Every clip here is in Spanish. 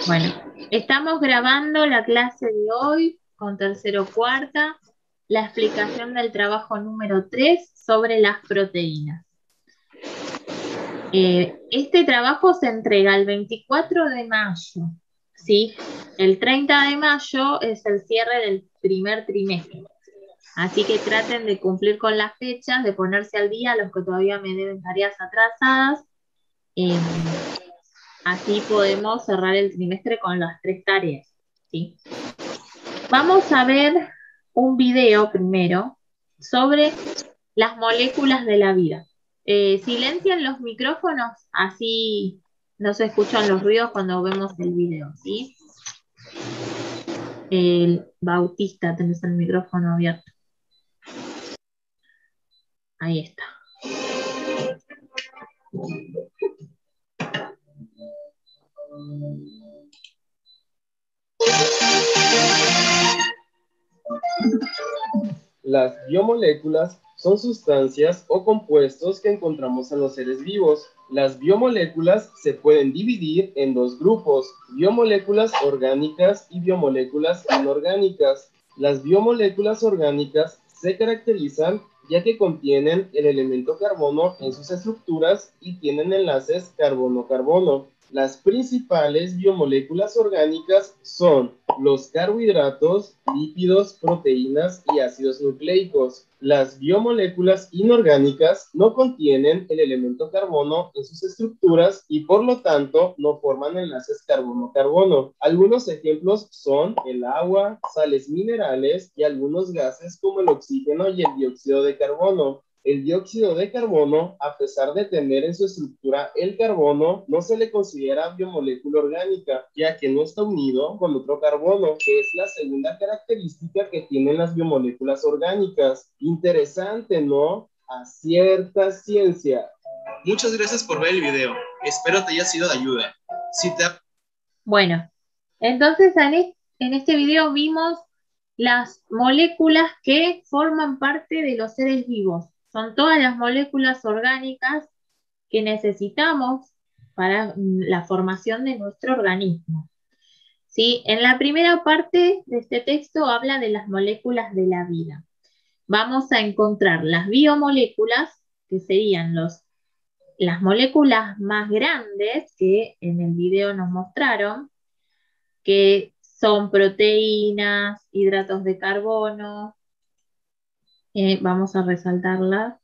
Bueno, estamos grabando la clase de hoy con tercero cuarta, la explicación del trabajo número 3 sobre las proteínas. Este trabajo se entrega el 24 de mayo, ¿sí? El 30 de mayo es el cierre del primer trimestre. Así que traten de cumplir con las fechas, de ponerse al día los que todavía me deben tareas atrasadas. Así podemos cerrar el trimestre con las 3 tareas, ¿sí? Vamos a ver un video primero sobre las moléculas de la vida. Silencian los micrófonos, así no se escuchan los ruidos cuando vemos el video, ¿sí? El Bautista, tenés el micrófono abierto. Ahí está. Las biomoléculas son sustancias o compuestos que encontramos en los seres vivos. Las biomoléculas se pueden dividir en dos grupos: biomoléculas orgánicas y biomoléculas inorgánicas. Las biomoléculas orgánicas se caracterizan ya que contienen el elemento carbono en sus estructuras y tienen enlaces carbono-carbono. Las principales biomoléculas orgánicas son los carbohidratos, lípidos, proteínas y ácidos nucleicos. Las biomoléculas inorgánicas no contienen el elemento carbono en sus estructuras y por lo tanto no forman enlaces carbono-carbono. Algunos ejemplos son el agua, sales minerales y algunos gases como el oxígeno y el dióxido de carbono. El dióxido de carbono, a pesar de tener en su estructura el carbono, no se le considera biomolécula orgánica, ya que no está unido con otro carbono, que es la segunda característica que tienen las biomoléculas orgánicas. Interesante, ¿no? A cierta ciencia. Muchas gracias por ver el video. Espero te haya sido de ayuda. Bueno, entonces en este video vimos las moléculas que forman parte de los seres vivos. Son todas las moléculas orgánicas que necesitamos para la formación de nuestro organismo. ¿Sí? En la primera parte de este texto habla de las moléculas de la vida. Vamos a encontrar las biomoléculas, que serían las moléculas más grandes que en el video nos mostraron, que son proteínas, hidratos de carbono, vamos a resaltarlas,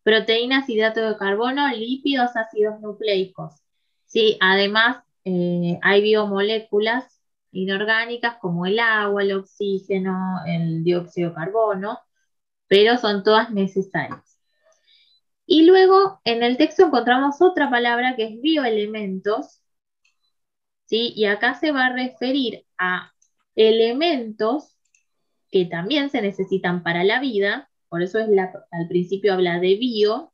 proteínas, hidratos de carbono, lípidos, ácidos nucleicos. Sí, además hay biomoléculas inorgánicas como el agua, el oxígeno, el dióxido de carbono, pero son todas necesarias. Y luego en el texto encontramos otra palabra que es bioelementos, ¿sí? Y acá se va a referir a elementos que también se necesitan para la vida, por eso al principio habla de bio,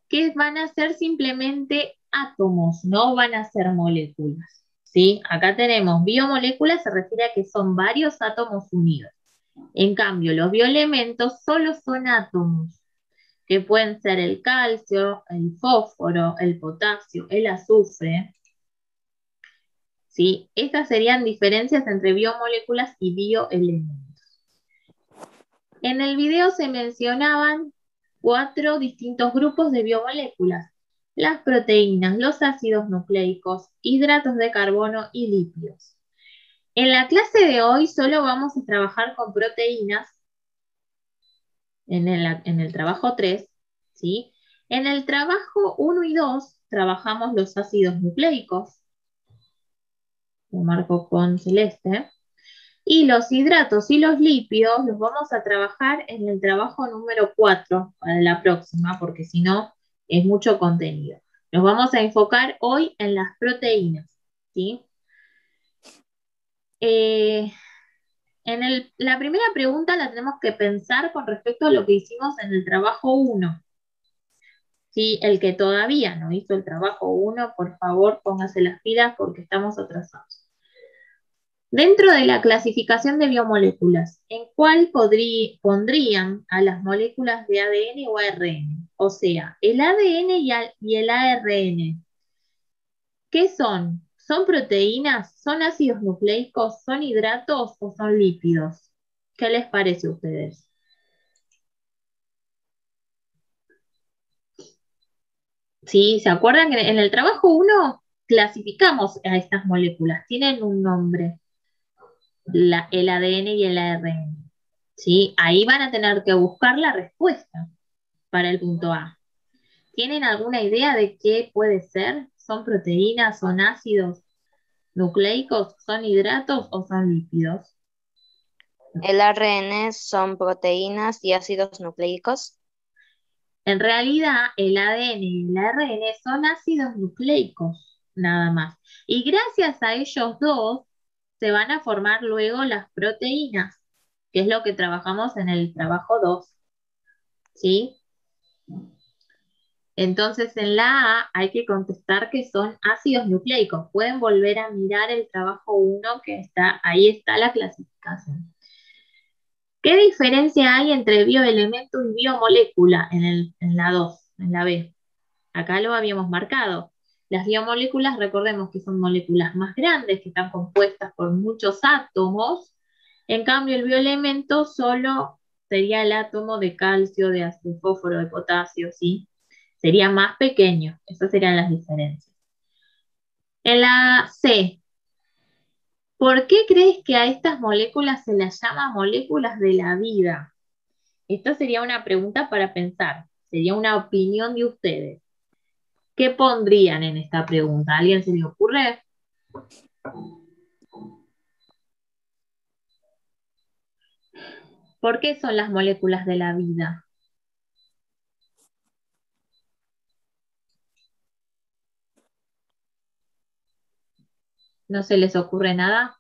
que van a ser simplemente átomos, no van a ser moléculas, ¿sí? Acá tenemos biomoléculas, se refiere a que son varios átomos unidos. En cambio, los bioelementos solo son átomos, que pueden ser el calcio, el fósforo, el potasio, el azufre, ¿sí? Estas serían diferencias entre biomoléculas y bioelementos. En el video se mencionaban 4 distintos grupos de biomoléculas: las proteínas, los ácidos nucleicos, hidratos de carbono y lípidos. En la clase de hoy solo vamos a trabajar con proteínas, en el trabajo 3, ¿sí? En el trabajo 1 y 2 trabajamos los ácidos nucleicos, lo marco con celeste, y los hidratos y los lípidos los vamos a trabajar en el trabajo número 4 para la próxima, porque si no es mucho contenido. Nos vamos a enfocar hoy en las proteínas, ¿sí? La primera pregunta la tenemos que pensar con respecto a lo que hicimos en el trabajo 1. ¿Sí? El que todavía no hizo el trabajo 1, por favor, póngase las pilas porque estamos atrasados. Dentro de la clasificación de biomoléculas, ¿en cuál pondrían a las moléculas de ADN o ARN? O sea, el ADN y el ARN, ¿Qué son? ¿Son proteínas? ¿Son ácidos nucleicos? ¿Son hidratos o son lípidos? ¿Qué les parece a ustedes? Sí, ¿se acuerdan que en el trabajo 1 clasificamos a estas moléculas? Tienen un nombre, el ADN y el ARN. ¿Sí? Ahí van a tener que buscar la respuesta para el punto A. ¿Tienen alguna idea de qué puede ser? ¿Son proteínas? ¿Son ácidos nucleicos? ¿Son hidratos o son lípidos? El ARN son proteínas y ácidos nucleicos. En realidad, el ADN y el ARN son ácidos nucleicos, nada más. Y gracias a ellos dos se van a formar luego las proteínas, que es lo que trabajamos en el trabajo 2. ¿Sí? Entonces, en la A hay que contestar que son ácidos nucleicos. Pueden volver a mirar el trabajo 1 que está, ahí está la clasificación. ¿Qué diferencia hay entre bioelemento y biomolécula en la 2, en la B? Acá lo habíamos marcado. Las biomoléculas, recordemos que son moléculas más grandes, que están compuestas por muchos átomos. En cambio, el bioelemento solo sería el átomo de calcio, de fósforo, de potasio, ¿sí? Sería más pequeño. Esas serían las diferencias. En la C, ¿por qué crees que a estas moléculas se las llama moléculas de la vida? Esta sería una pregunta para pensar. Sería una opinión de ustedes. ¿Qué pondrían en esta pregunta? ¿A alguien se le ocurre? ¿Por qué son las moléculas de la vida? ¿No se les ocurre nada?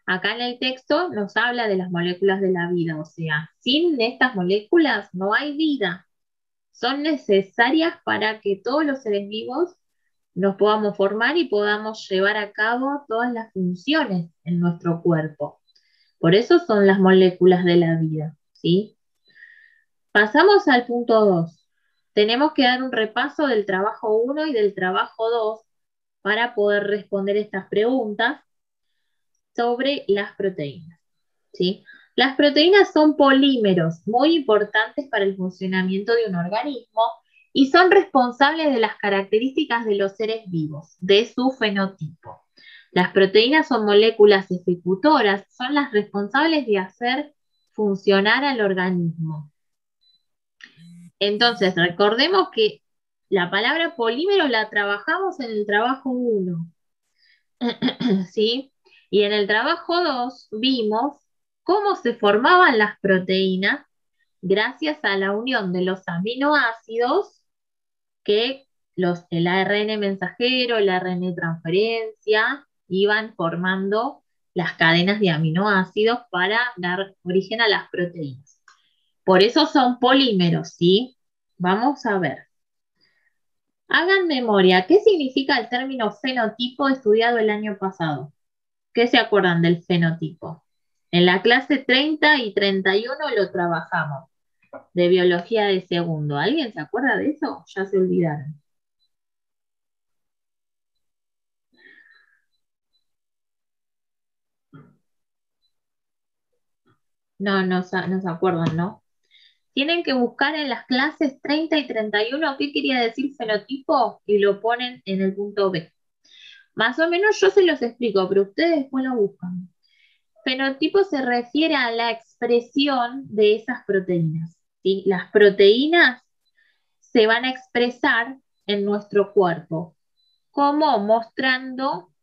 Acá en el texto nos habla de las moléculas de la vida, o sea, sin estas moléculas no hay vida. Son necesarias para que todos los seres vivos nos podamos formar y podamos llevar a cabo todas las funciones en nuestro cuerpo. Por eso son las moléculas de la vida, ¿sí? Pasamos al punto 2. Tenemos que dar un repaso del trabajo 1 y del trabajo 2 para poder responder estas preguntas sobre las proteínas, ¿sí? Las proteínas son polímeros muy importantes para el funcionamiento de un organismo y son responsables de las características de los seres vivos, de su fenotipo. Las proteínas son moléculas ejecutoras, son las responsables de hacer funcionar al organismo. Entonces, recordemos que la palabra polímero la trabajamos en el trabajo 1, ¿sí? Y en el trabajo 2 vimos cómo se formaban las proteínas gracias a la unión de los aminoácidos que el ARN mensajero, el ARN transferencia, iban formando las cadenas de aminoácidos para dar origen a las proteínas. Por eso son polímeros, ¿sí? Vamos a ver. Hagan memoria, ¿qué significa el término fenotipo estudiado el año pasado? ¿Qué se acuerdan del fenotipo? En la clase 30 y 31 lo trabajamos, de biología de segundo. ¿Alguien se acuerda de eso? Ya se olvidaron. No se acuerdan, ¿no? Tienen que buscar en las clases 30 y 31 qué quería decir fenotipo y lo ponen en el punto B. Más o menos yo se los explico, pero ustedes después lo buscan. Fenotipo se refiere a la expresión de esas proteínas, ¿sí? Las proteínas se van a expresar en nuestro cuerpo, como mostrando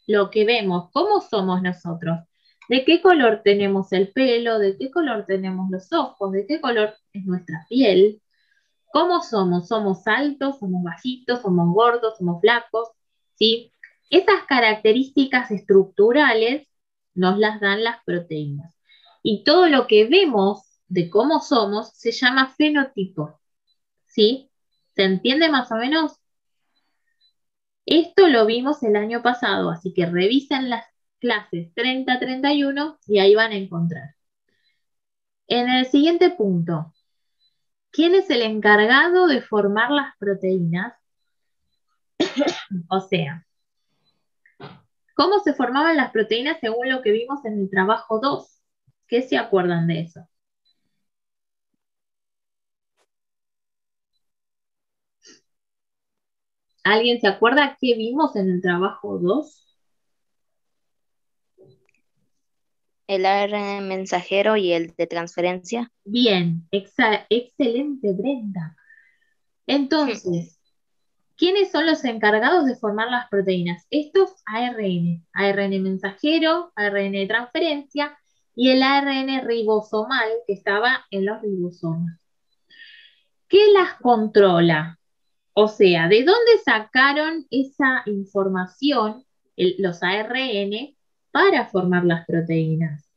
lo que vemos, cómo somos nosotros, de qué color tenemos el pelo, de qué color tenemos los ojos, de qué color es nuestra piel, cómo somos altos, somos bajitos, somos gordos, somos flacos, ¿sí? Esas características estructurales nos las dan las proteínas. Y todo lo que vemos de cómo somos se llama fenotipo, ¿sí? ¿Se entiende más o menos? Esto lo vimos el año pasado, así que revisen las clases 30-31 y ahí van a encontrar. En el siguiente punto, ¿quién es el encargado de formar las proteínas? O sea, ¿cómo se formaban las proteínas según lo que vimos en el trabajo 2? ¿Qué se acuerdan de eso? ¿Alguien se acuerda qué vimos en el trabajo 2? El ARN mensajero y el de transferencia. Bien, excelente, Brenda. Entonces, ¿quiénes son los encargados de formar las proteínas? Estos ARN, ARN mensajero, ARN de transferencia y el ARN ribosomal que estaba en los ribosomas. ¿Qué las controla? O sea, ¿de dónde sacaron esa información, los ARN, para formar las proteínas?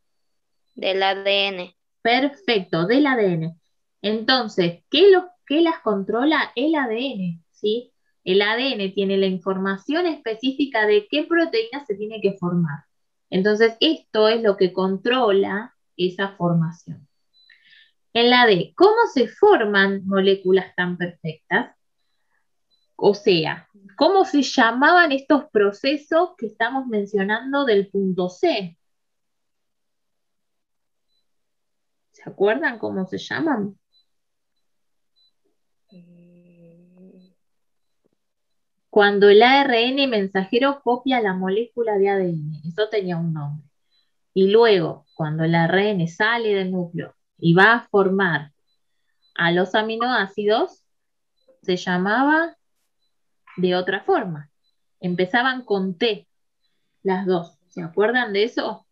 Del ADN. Perfecto, del ADN. Entonces, ¿qué las controla? El ADN, ¿sí? El ADN tiene la información específica de qué proteína se tiene que formar. Entonces, esto es lo que controla esa formación. En la D, ¿cómo se forman moléculas tan perfectas? O sea, ¿cómo se llamaban estos procesos que estamos mencionando del punto C? ¿Se acuerdan cómo se llaman? Cuando el ARN mensajero copia la molécula de ADN, eso tenía un nombre. Y luego, cuando el ARN sale del núcleo y va a formar a los aminoácidos, se llamaba de otra forma. Empezaban con T, las dos. ¿Se acuerdan de eso?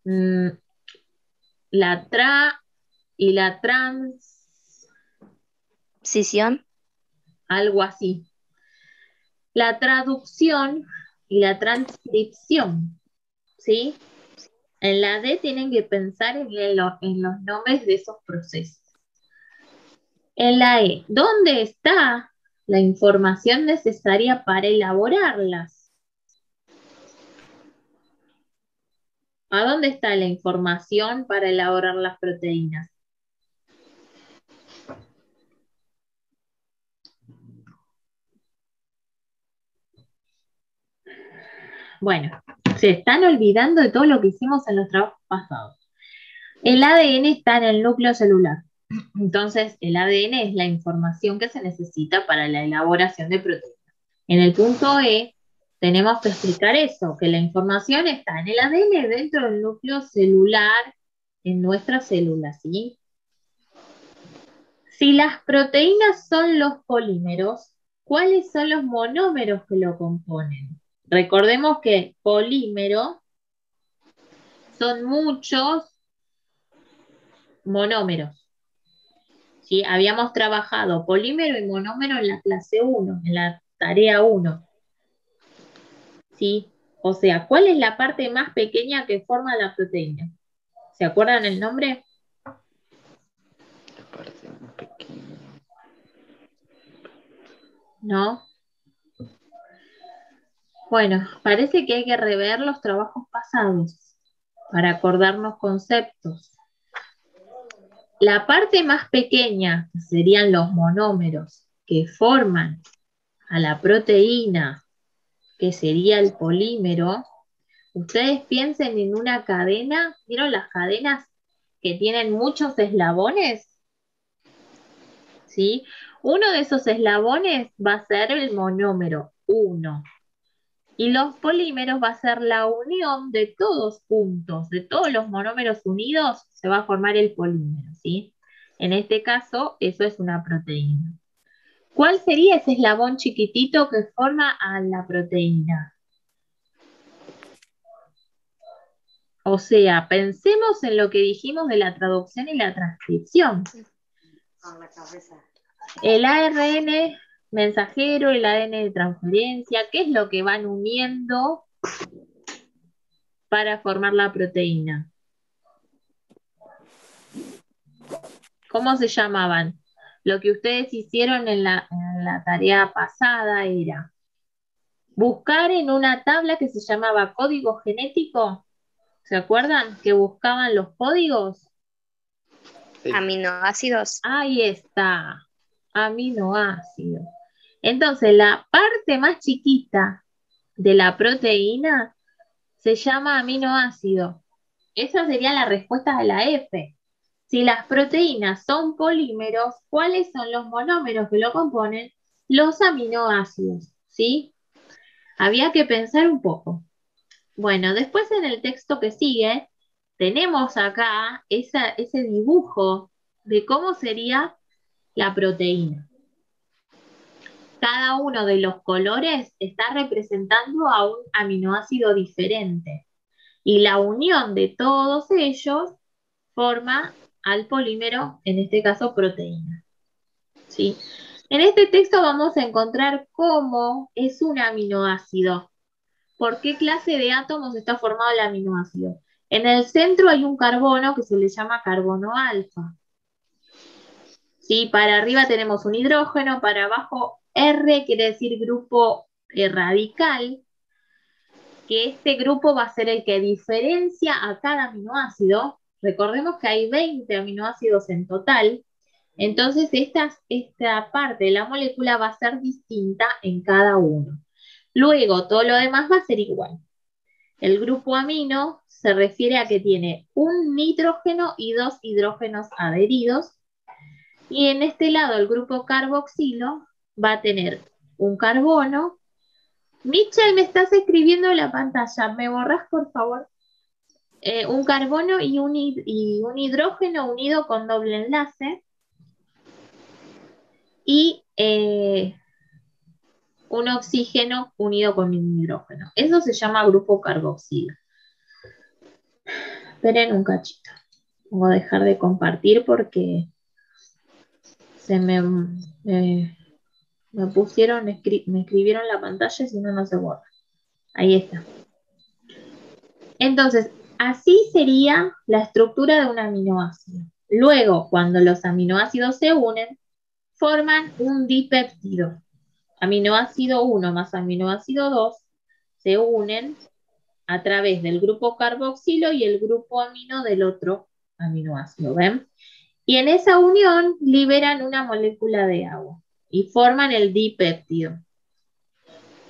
Mm, la tra y la trans, Sisión. algo así. La traducción y la transcripción, ¿sí? En la D tienen que pensar en los nombres de esos procesos. En la E, ¿dónde está la información necesaria para elaborarlas? ¿A dónde está la información para elaborar las proteínas? Bueno, se están olvidando de todo lo que hicimos en los trabajos pasados. El ADN está en el núcleo celular. Entonces, el ADN es la información que se necesita para la elaboración de proteínas. En el punto E, tenemos que explicar eso, que la información está en el ADN dentro del núcleo celular, en nuestras células, ¿sí? Si las proteínas son los polímeros, ¿cuáles son los monómeros que lo componen? Recordemos que polímero son muchos monómeros. ¿Sí? Habíamos trabajado polímero y monómero en la clase 1, en la tarea 1. ¿Sí? O sea, ¿cuál es la parte más pequeña que forma la proteína? ¿Se acuerdan el nombre? La parte más pequeña. ¿No? Bueno, parece que hay que rever los trabajos pasados para acordarnos conceptos. La parte más pequeña, que serían los monómeros, que forman a la proteína, que sería el polímero, ustedes piensen en una cadena, ¿vieron las cadenas que tienen muchos eslabones? ¿Sí? Uno de esos eslabones va a ser el monómero 1. Y los polímeros va a ser la unión de todos juntos, de todos los monómeros unidos, se va a formar el polímero, ¿sí? En este caso, eso es una proteína. ¿Cuál sería ese eslabón chiquitito que forma a la proteína? O sea, pensemos en lo que dijimos de la traducción y la transcripción. El ARN mensajero, el ADN de transferencia, ¿qué es lo que van uniendo para formar la proteína? ¿Cómo se llamaban? Lo que ustedes hicieron en la tarea pasada era buscar en una tabla que se llamaba código genético. ¿Se acuerdan que buscaban los códigos? Sí. Aminoácidos. Ahí está. aminoácido. Entonces, la parte más chiquita de la proteína se llama aminoácido. Esa sería la respuesta de la F. Si las proteínas son polímeros, ¿cuáles son los monómeros que lo componen? Los aminoácidos, ¿sí? Había que pensar un poco. Bueno, después en el texto que sigue, tenemos acá ese dibujo de cómo sería la proteína. Cada uno de los colores está representando a un aminoácido diferente. Y la unión de todos ellos forma al polímero, en este caso proteína. ¿Sí? En este texto vamos a encontrar cómo es un aminoácido. ¿Por qué clase de átomos está formado el aminoácido? En el centro hay un carbono que se le llama carbono alfa. ¿Sí? Para arriba tenemos un hidrógeno, para abajo R quiere decir grupo radical, que este grupo va a ser el que diferencia a cada aminoácido. Recordemos que hay 20 aminoácidos en total, entonces esta parte de la molécula va a ser distinta en cada uno. Luego, todo lo demás va a ser igual. El grupo amino se refiere a que tiene un nitrógeno y dos hidrógenos adheridos. Y en este lado, el grupo carboxilo va a tener un carbono. Michelle, me estás escribiendo en la pantalla. ¿Me borras, por favor? Un carbono y un hidrógeno unido con doble enlace. Y un oxígeno unido con un hidrógeno. Eso se llama grupo carboxilo. Esperen un cachito. Voy a dejar de compartir porque me pusieron, me escribieron la pantalla y si no, no se borra. Ahí está. Entonces, así sería la estructura de un aminoácido. Luego, cuando los aminoácidos se unen, forman un dipéptido. Aminoácido 1 más aminoácido 2 se unen a través del grupo carboxilo y el grupo amino del otro aminoácido, ¿ven? Y en esa unión liberan una molécula de agua y forman el dipéptido.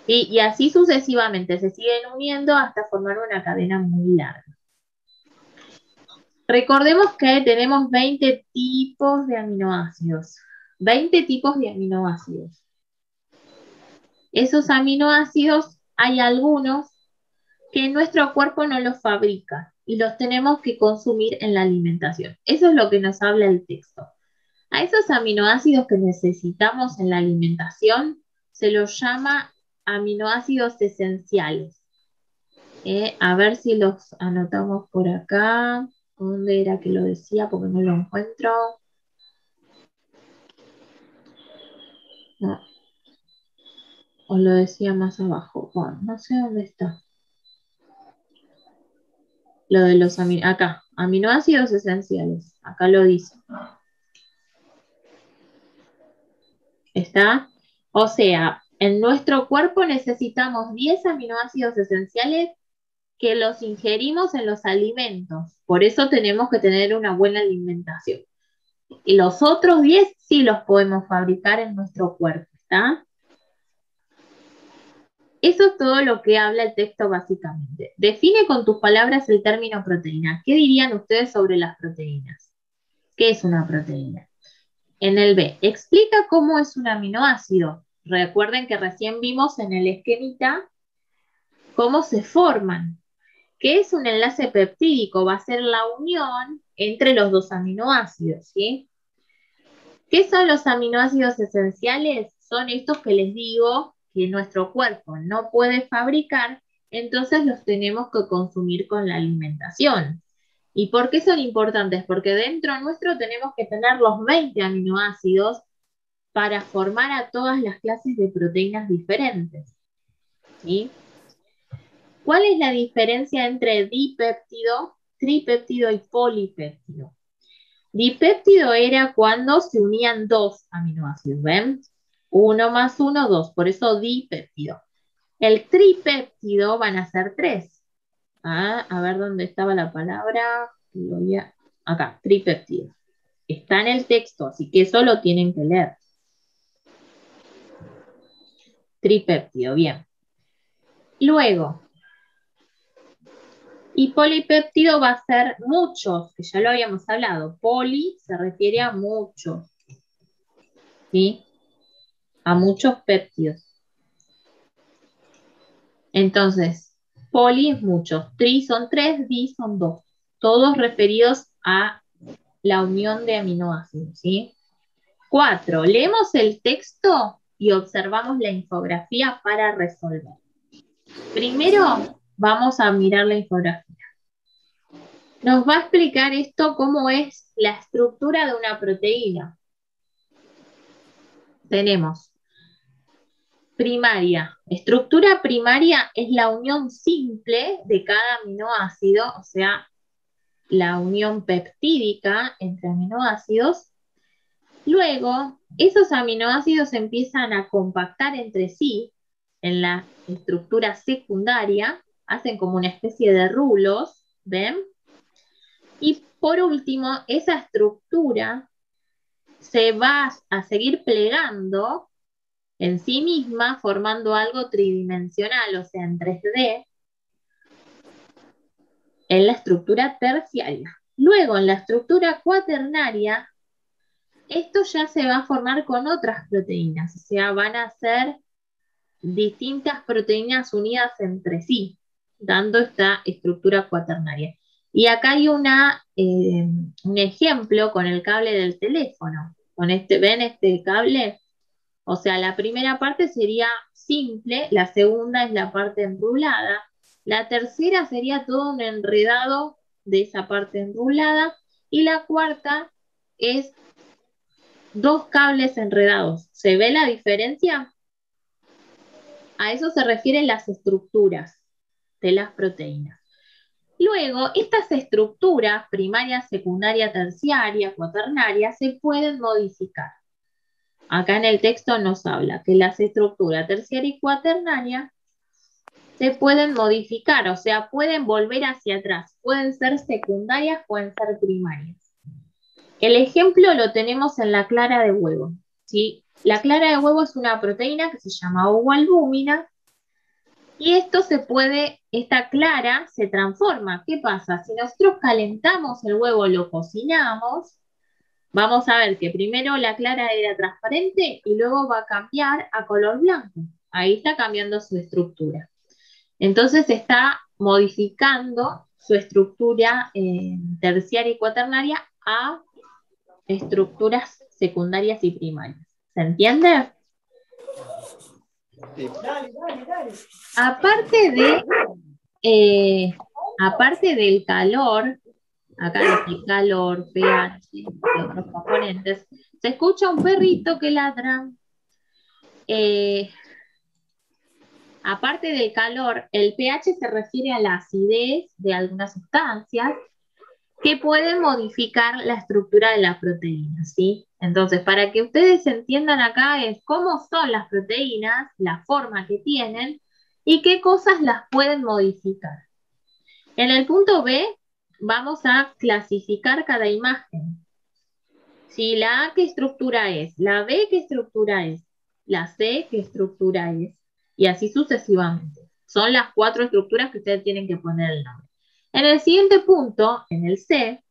Y así sucesivamente se siguen uniendo hasta formar una cadena muy larga. Recordemos que tenemos 20 tipos de aminoácidos. 20 tipos de aminoácidos. Esos aminoácidos, hay algunos que nuestro cuerpo no los fabrica y los tenemos que consumir en la alimentación. Eso es lo que nos habla el texto. A esos aminoácidos que necesitamos en la alimentación se los llama aminoácidos esenciales. A ver si los anotamos por acá. ¿Dónde era que lo decía? Porque no lo encuentro. No. O lo decía más abajo. Bueno, no sé dónde está. Lo de los acá, aminoácidos esenciales. Acá lo dice. ¿Está? O sea, en nuestro cuerpo necesitamos 10 aminoácidos esenciales que los ingerimos en los alimentos. Por eso tenemos que tener una buena alimentación. Y los otros 10 sí los podemos fabricar en nuestro cuerpo, ¿está? Eso es todo lo que habla el texto básicamente. Define con tus palabras el término proteína. ¿Qué dirían ustedes sobre las proteínas? ¿Qué es una proteína? En el B, explica cómo es un aminoácido. Recuerden que recién vimos en el esquemita cómo se forman. ¿Qué es un enlace peptídico? Va a ser la unión entre los dos aminoácidos, ¿sí? ¿Qué son los aminoácidos esenciales? Son estos que les digo que nuestro cuerpo no puede fabricar, entonces los tenemos que consumir con la alimentación. ¿Y por qué son importantes? Porque dentro nuestro tenemos que tener los 20 aminoácidos para formar a todas las clases de proteínas diferentes, ¿sí? ¿Cuál es la diferencia entre dipéptido, tripéptido y polipéptido? Dipéptido era cuando se unían dos aminoácidos, ¿ven? 1 más 1, 2, por eso dipéptido. El tripéptido van a ser 3. A ver dónde estaba la palabra. Acá, tripéptido. Está en el texto, así que eso lo tienen que leer. Tripéptido, bien. Luego, y polipéptido va a ser muchos, que ya lo habíamos hablado. Poli se refiere a muchos, ¿sí? A muchos péptidos. Entonces, poli es muchos, tri son 3, di son 2. Todos referidos a la unión de aminoácidos, ¿sí? 4. Leemos el texto y observamos la infografía para resolver. Primero, vamos a mirar la infografía. Nos va a explicar esto cómo es la estructura de una proteína. Tenemos primaria. Estructura primaria es la unión simple de cada aminoácido, o sea, la unión peptídica entre aminoácidos. Luego, esos aminoácidos empiezan a compactar entre sí en la estructura secundaria, hacen como una especie de rulos, ¿ven? Y por último, esa estructura se va a seguir plegando en sí misma, formando algo tridimensional, o sea, en 3D, en la estructura terciaria. Luego, en la estructura cuaternaria, esto ya se va a formar con otras proteínas, o sea, van a ser distintas proteínas unidas entre sí, dando esta estructura cuaternaria. Y acá hay un ejemplo con el cable del teléfono. ¿Ven este cable? O sea, la primera parte sería simple, la segunda es la parte enrulada, la tercera sería todo un enredado de esa parte enrulada y la cuarta es 2 cables enredados. ¿Se ve la diferencia? A eso se refieren las estructuras de las proteínas. Luego, estas estructuras, primaria, secundaria, terciaria, cuaternaria, se pueden modificar. Acá en el texto nos habla que las estructuras terciaria y cuaternaria se pueden modificar, o sea, pueden volver hacia atrás, pueden ser secundarias, pueden ser primarias. El ejemplo lo tenemos en la clara de huevo, ¿sí? La clara de huevo es una proteína que se llama ovoalbúmina y esta clara se transforma. ¿Qué pasa? Si nosotros calentamos el huevo, lo cocinamos, vamos a ver que primero la clara era transparente y luego va a cambiar a color blanco. Ahí está cambiando su estructura. Entonces está modificando su estructura terciaria y cuaternaria a estructuras secundarias y primarias. ¿Se entiende? Sí. Aparte del calor, acá dice calor, pH y otros componentes, se escucha un perrito que ladra. Aparte del calor, el pH se refiere a la acidez de algunas sustancias que pueden modificar la estructura de la proteína, ¿sí? Entonces, para que ustedes entiendan acá es cómo son las proteínas, la forma que tienen y qué cosas las pueden modificar. En el punto B vamos a clasificar cada imagen. Si la A, ¿qué estructura es? La B, ¿qué estructura es? La C, ¿qué estructura es? Y así sucesivamente. Son las 4 estructuras que ustedes tienen que poner el nombre. En el siguiente punto, en el C,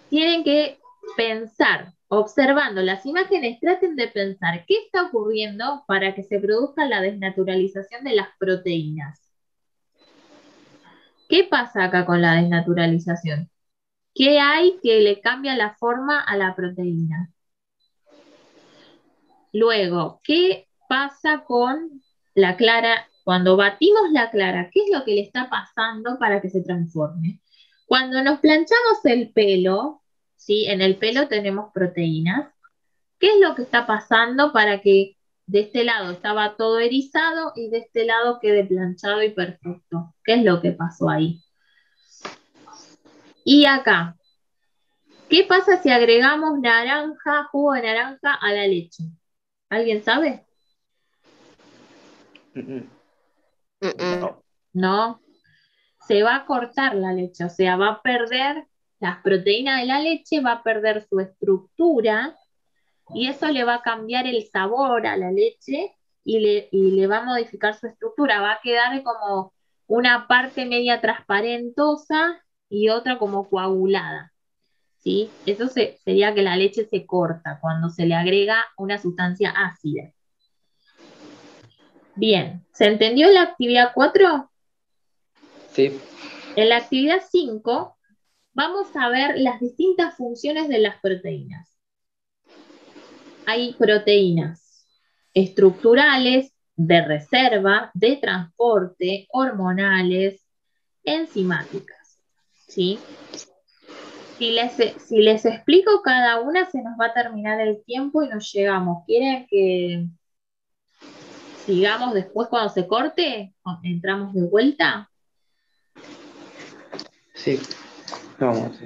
tienen que pensar, observando las imágenes, traten de pensar qué está ocurriendo para que se produzca la desnaturalización de las proteínas. ¿Qué pasa acá con la desnaturalización? ¿Qué hay que le cambia la forma a la proteína? Luego, ¿qué pasa con la clara? Cuando batimos la clara, ¿qué es lo que le está pasando para que se transforme? Cuando nos planchamos el pelo, ¿sí? En el pelo tenemos proteínas. ¿Qué es lo que está pasando para que de este lado estaba todo erizado y de este lado quede planchado y perfecto? ¿Qué es lo que pasó ahí? Y acá, ¿qué pasa si agregamos naranja, jugo de naranja a la leche? ¿Alguien sabe? No. No. Se va a cortar la leche, o sea, va a perder las proteínas de la leche, va a perder su estructura y eso le va a cambiar el sabor a la leche y le va a modificar su estructura. Va a quedar como una parte media transparentosa y otra como coagulada. ¿Sí? Eso sería que la leche se corta cuando se le agrega una sustancia ácida. Bien, ¿se entendió la actividad 4? Sí. En la actividad 5 vamos a ver las distintas funciones de las proteínas. Hay proteínas estructurales, de reserva, de transporte, hormonales, enzimáticas. ¿Sí? Si les explico cada una, se nos va a terminar el tiempo y nos llegamos. ¿Quieren que sigamos después cuando se corte? ¿Entramos de vuelta? Sí. Vamos.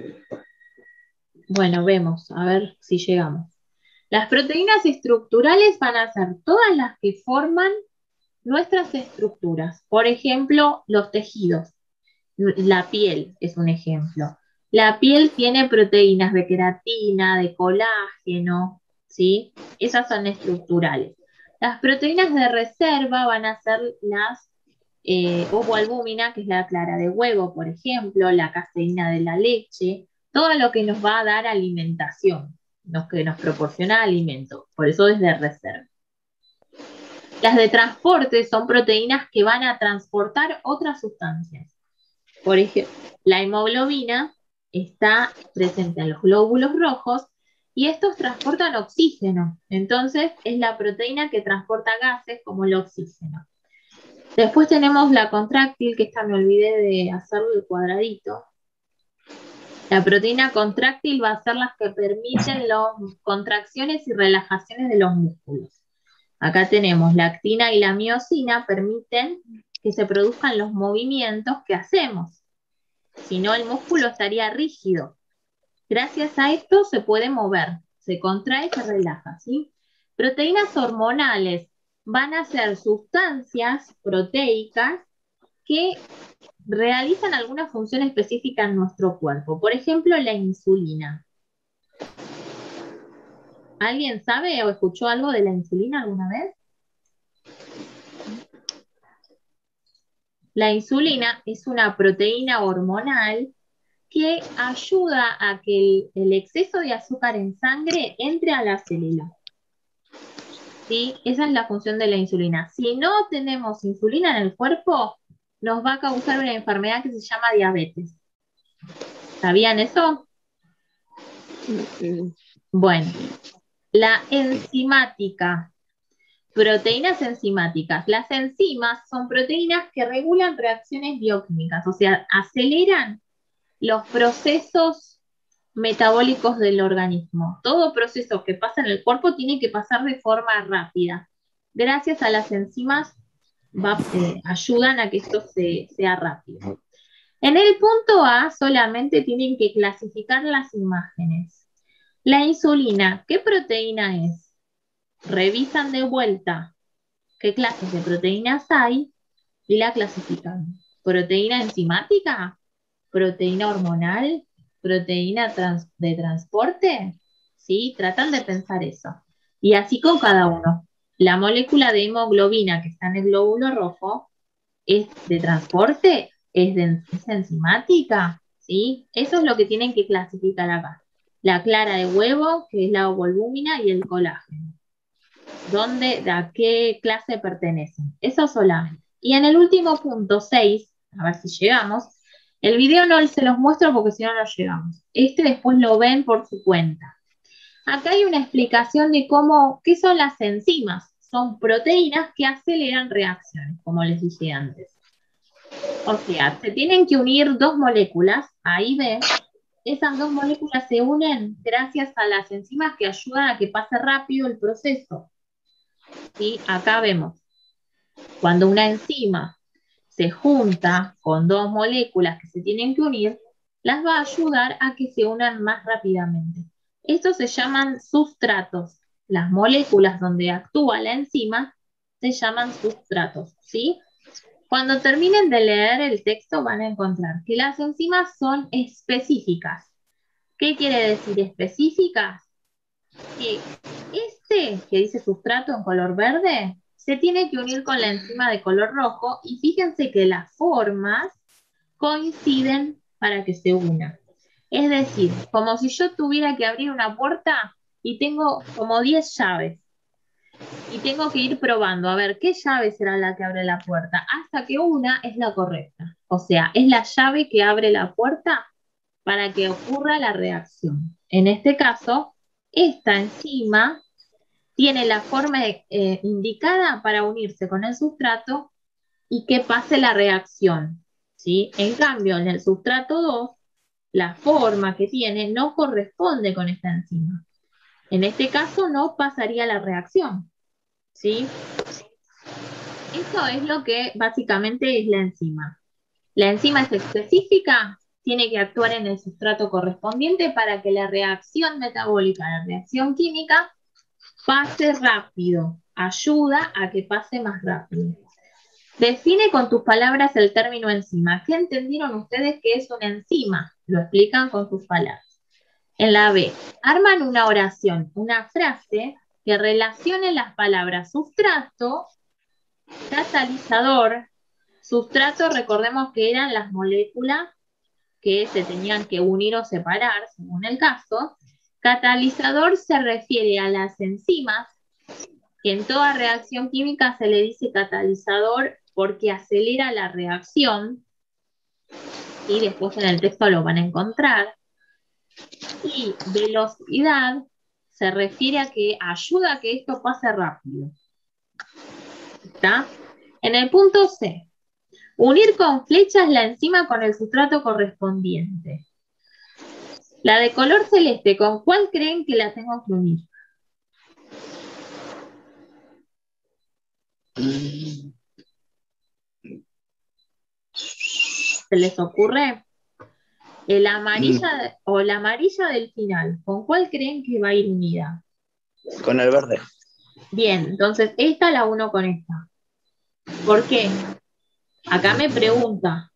Bueno, vemos, a ver si llegamos. Las proteínas estructurales van a ser todas las que forman nuestras estructuras. Por ejemplo, los tejidos. La piel es un ejemplo. La piel tiene proteínas de queratina, de colágeno, ¿sí? Esas son estructurales. Las proteínas de reserva van a ser las ovoalbúmina, que es la clara de huevo, por ejemplo, la caseína de la leche, todo lo que nos va a dar alimentación, que nos proporciona alimento, por eso es de reserva. Las de transporte son proteínas que van a transportar otras sustancias. Por ejemplo, la hemoglobina está presente en los glóbulos rojos y estos transportan oxígeno. Entonces, es la proteína que transporta gases como el oxígeno. Después tenemos la contráctil, que esta me olvidé de hacerlo el cuadradito. La proteína contráctil va a ser las que permiten las contracciones y relajaciones de los músculos. Acá tenemos la actina y la miosina, permiten que se produzcan los movimientos que hacemos. Si no, el músculo estaría rígido. Gracias a esto se puede mover, se contrae y se relaja, ¿sí? Proteínas hormonales van a ser sustancias proteicas que realizan alguna función específica en nuestro cuerpo. Por ejemplo, la insulina. ¿Alguien sabe o escuchó algo de la insulina alguna vez? La insulina es una proteína hormonal que ayuda a que el exceso de azúcar en sangre entre a la célula. ¿Sí? Esa es la función de la insulina. Si no tenemos insulina en el cuerpo, nos va a causar una enfermedad que se llama diabetes. ¿Sabían eso? Bueno, la enzimática. Proteínas enzimáticas. Las enzimas son proteínas que regulan reacciones bioquímicas, o sea, aceleran los procesos metabólicos del organismo. Todo proceso que pasa en el cuerpo tiene que pasar de forma rápida. Gracias a las enzimas ayudan a que esto sea rápido. En el punto A solamente tienen que clasificar las imágenes. La insulina, ¿qué proteína es? Revisan de vuelta qué clases de proteínas hay y la clasifican. ¿Proteína enzimática? ¿Proteína hormonal? ¿Proteína de transporte? ¿Sí? Tratan de pensar eso. Y así con cada uno. La molécula de hemoglobina que está en el glóbulo rojo es de transporte, es enzimática, ¿sí? Eso es lo que tienen que clasificar acá. La clara de huevo, que es la ovoalbúmina, y el colágeno. ¿A qué clase pertenecen? Eso solamente. Y en el último punto, 6, a ver si llegamos, el video no se los muestro porque si no, no llegamos. Este después lo ven por su cuenta. Acá hay una explicación de qué son las enzimas. Son proteínas que aceleran reacciones, como les dije antes. O sea, se tienen que unir dos moléculas, A y B. Esas dos moléculas se unen gracias a las enzimas que ayudan a que pase rápido el proceso. ¿Sí? Acá vemos, cuando una enzima se junta con dos moléculas que se tienen que unir, las va a ayudar a que se unan más rápidamente. Estos se llaman sustratos. Las moléculas donde actúa la enzima se llaman sustratos, ¿sí? Cuando terminen de leer el texto van a encontrar que las enzimas son específicas. ¿Qué quiere decir específicas? Que que dice sustrato en color verde se tiene que unir con la enzima de color rojo y fíjense que las formas coinciden para que se una. Es decir, como si yo tuviera que abrir una puerta y tengo como 10 llaves. Y tengo que ir probando a ver qué llave será la que abre la puerta, hasta que una es la correcta. O sea, es la llave que abre la puerta para que ocurra la reacción. En este caso, esta enzima tiene la forma indicada para unirse con el sustrato y que pase la reacción, ¿sí? En cambio, en el sustrato 2, la forma que tiene no corresponde con esta enzima. En este caso no pasaría la reacción, ¿sí? Esto es lo que básicamente es la enzima. La enzima es específica, tiene que actuar en el sustrato correspondiente para que la reacción metabólica, la reacción química, pase rápido, ayuda a que pase más rápido. Define con tus palabras el término enzima. ¿Qué entendieron ustedes que es una enzima? Lo explican con sus palabras. En la B, arman una oración, una frase que relacione las palabras sustrato, catalizador. Sustrato, recordemos que eran las moléculas que se tenían que unir o separar, según el caso. Catalizador se refiere a las enzimas, que en toda reacción química se le dice catalizador porque acelera la reacción, y después en el texto lo van a encontrar. Y velocidad se refiere a que ayuda a que esto pase rápido. ¿Está? En el punto C, unir con flechas la enzima con el sustrato correspondiente. La de color celeste, ¿con cuál creen que la tengo que unir? ¿Se les ocurre? La amarilla o la amarilla del final, ¿con cuál creen que va a ir unida? Con el verde. Bien, entonces esta la uno con esta. ¿Por qué? Acá me pregunta,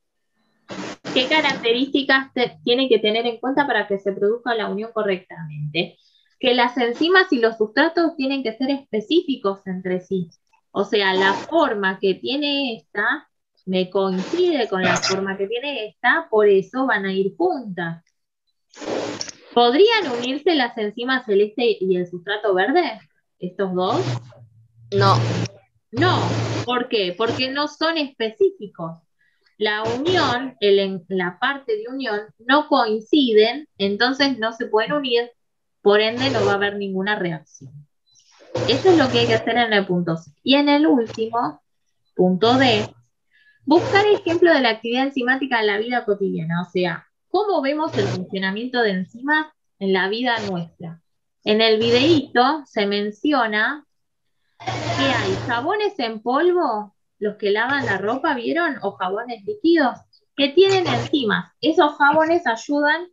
¿qué características tiene que tener en cuenta para que se produzca la unión correctamente? Que las enzimas y los sustratos tienen que ser específicos entre sí. O sea, la forma que tiene esta me coincide con la forma que tiene esta, por eso van a ir juntas. ¿Podrían unirse las enzimas celeste y el sustrato verde? ¿Estos dos? No. No. ¿Por qué? Porque no son específicos. La unión, la parte de unión, no coinciden, entonces no se pueden unir, por ende no va a haber ninguna reacción. Eso es lo que hay que hacer en el punto C. Y en el último, punto D, buscar ejemplo de la actividad enzimática en la vida cotidiana, o sea, ¿cómo vemos el funcionamiento de enzimas en la vida nuestra? En el videíto se menciona que hay jabones en polvo, los que lavan la ropa, ¿vieron? O jabones líquidos, que tienen enzimas. Esos jabones ayudan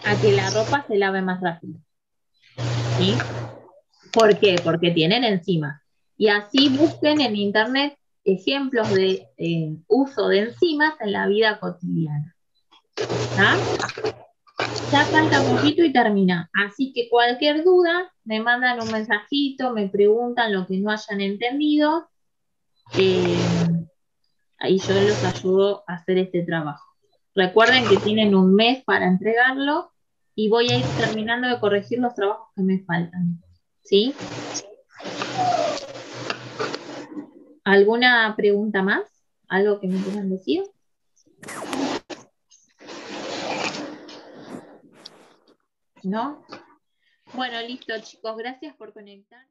a que la ropa se lave más rápido. ¿Sí? ¿Por qué? Porque tienen enzimas. Y así busquen en internet ejemplos de uso de enzimas en la vida cotidiana. ¿Ah? Ya falta un poquito y termina. Así que cualquier duda, me mandan un mensajito, me preguntan lo que no hayan entendido. Ahí yo los ayudo a hacer este trabajo. Recuerden que tienen un mes para entregarlo y voy a ir terminando de corregir los trabajos que me faltan. ¿Sí? ¿Alguna pregunta más? ¿Algo que me quieran decir? ¿No? Bueno, listo, chicos. Gracias por conectar.